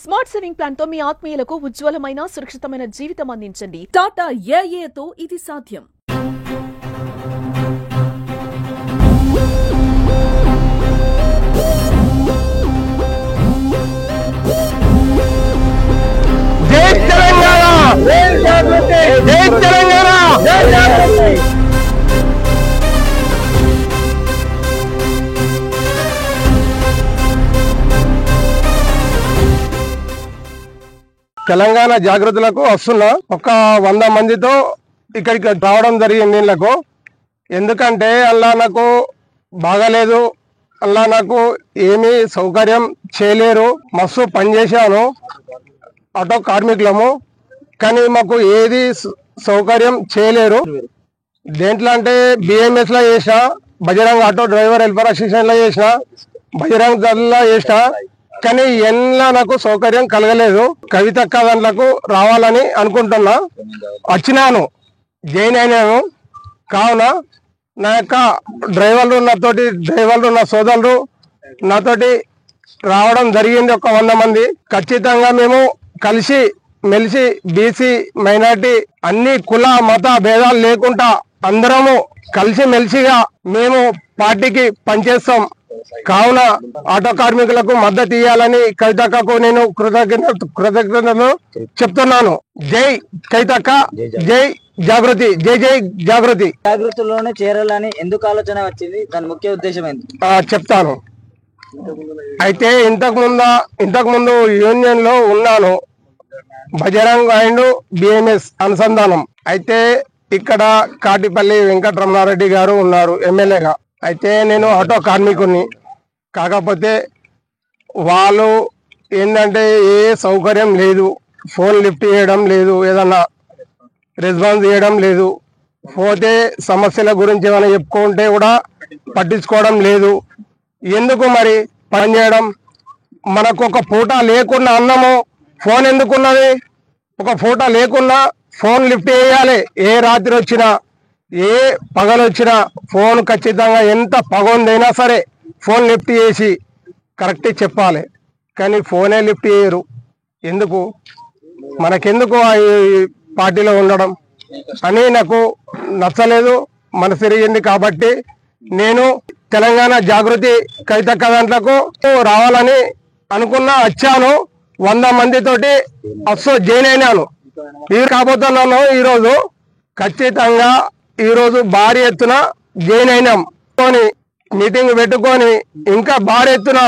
Smart saving plan తో మీ ఆత్మీయులకు ఉజ్వలమైన సురక్షితమైన జీవితం అందించండి. టాటా ఏఏతో ఇది సాధ్యం. జై తెలంగాణ, జై జాగృతి, జై తెలంగాణ, జై జాగృతి. తెలంగాణ జాగృతులకు వస్తున్నా. ఒక 100 మందితో ఇక్కడికి రావడం జరిగింది ఇళ్లకు. ఎందుకంటే అలా నాకు బాగాలేదు, అలా నాకు ఏమీ సౌకర్యం చేయలేరు. మస్తు పనిచేశాను, ఆటో కార్మికులము, కానీ మాకు ఏది సౌకర్యం చేయలేరు. దేంట్లో అంటే BMS లో చేసిన, Bajrang auto driver helper assistant లో చేసిన, బజరంగ్ దళలో చేసిన, కానీ ఎన్లా నాకు సౌకర్యం కలగలేదు. కవితక్క దాంట్లకు రావాలని అనుకుంటున్నా, వచ్చినాను, జాయిన్ అయినాను. కావున నా యొక్క డ్రైవర్లు నా సోదరులు నాతోటి రావడం జరిగింది. ఒక 100 మంది. ఖచ్చితంగా మేము కలిసి మెలిసి బీసీ మైనార్టీ అన్ని కుల మత భేదాలు లేకుండా అందరము కలిసి మెలిసిగా మేము పార్టీకి పనిచేస్తాం. కావున ఆటో కార్మికులకు మద్దతు ఇవ్వాలని కవితక్కకు నేను కృతజ్ఞతలు చెప్తున్నాను. జై కవితక్క, జై జాగృతి, జై జై జాగృతి. జాగృతిలోనే చేరాలని ఎందుకు ఆలోచన వచ్చింది? దాని ముఖ్య ఉద్దేశం ఏంటి చెప్తాను. అయితే ఇంతకు ముందు యూనియన్ లో ఉన్నాను, బజరంగ్ అండ్ BMS అనుసంధానం. అయితే ఇక్కడ కాటిపల్లి వెంకటరమణారెడ్డి గారు ఉన్నారు ఎమ్మెల్యేగా. అయితే నేను ఆటో కార్మికుని, కాకపోతే వాళ్ళు ఏంటంటే ఏ సౌకర్యం లేదు, ఫోన్ లిఫ్ట్ చేయడం లేదు, ఏదన్నా రెస్పాన్స్ చేయడం లేదు, పోతే సమస్యల గురించి ఏమైనా చెప్పుకుంటే కూడా పట్టించుకోవడం లేదు. ఎందుకు మరి పని చేయడం? మనకు ఒక పూట లేకున్నా అన్నము, ఫోన్ ఎందుకున్నది? ఒక పూట లేకున్నా ఫోన్ లిఫ్ట్ చేయాలి. ఏ రాత్రి వచ్చినా, ఏ పగలొచ్చినా ఫోన్ ఖచ్చితంగా, ఎంత పగొందైనా సరే ఫోన్ లిఫ్ట్ చేసి కరెక్ట్ చెప్పాలి. కానీ ఫోనే లిఫ్ట్ చేయరు. ఎందుకు? మనకెందుకు పార్టీలో ఉండడం అని నాకు నచ్చలేదు, మనసు తిరిగింది. కాబట్టి నేను తెలంగాణ జాగృతి కవితక్క దాంట్లకు రావాలని అనుకున్నా, వచ్చాను. 100 మందితోటి జాయిన్ అయినాను. ఇది కాబోతున్నాను. ఈరోజు ఖచ్చితంగా ఈరోజు భారీ ఎత్తున జాయిన్ అయినాం. మీటింగ్ పెట్టుకొని ఇంకా భారీ ఎత్తున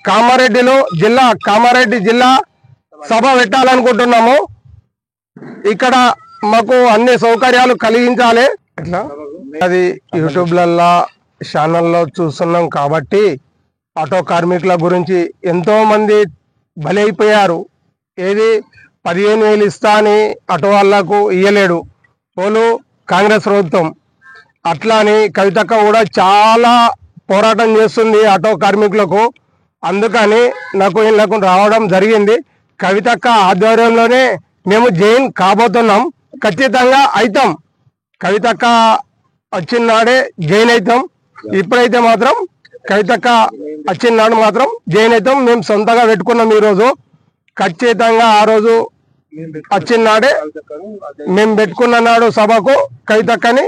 కామారెడ్డి జిల్లా సభ పెట్టాలనుకుంటున్నాము. ఇక్కడ మాకు అన్ని సౌకర్యాలు కలిగించాలి. అది యూట్యూబ్లల్లో ఛానల్లో చూస్తున్నాం కాబట్టి ఆటో కార్మికుల గురించి ఎంతో మంది బలైపోయారు. ఏది 15,000 ఇస్తా అని ఆటో వాళ్ళకు ఇయ్యలేడు వాళ్ళు కాంగ్రెస్ ప్రభుత్వం. అట్లా అని కవితక్క కూడా చాలా పోరాటం చేస్తుంది ఆటో కార్మికులకు. అందుకని నాకు ఇళ్ళకు రావడం జరిగింది. కవితక్క ఆధ్వర్యంలోనే మేము జాయిన్ కాబోతున్నాం. ఖచ్చితంగా అవుతాం. కవితక్క వచ్చిన నాడే జాయిన్ అవుతాం. ఇప్పుడైతే మాత్రం కవితక్క వచ్చిన నాడు మాత్రం జాయిన్ అవుతాం. మేము సొంతంగా పెట్టుకున్నాం ఈరోజు. ఖచ్చితంగా ఆ రోజు వచ్చిన నాడే మేము పెట్టుకున్న నాడు సభకు కవితక్కని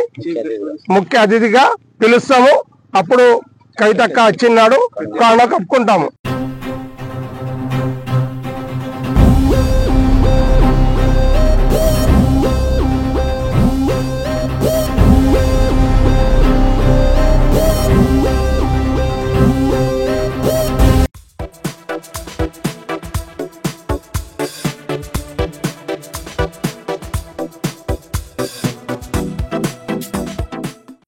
ముఖ్య అతిథిగా పిలుస్తాము. అప్పుడు కవితక్క వచ్చిన నాడు కాళ్ళ కప్పుకుంటాము.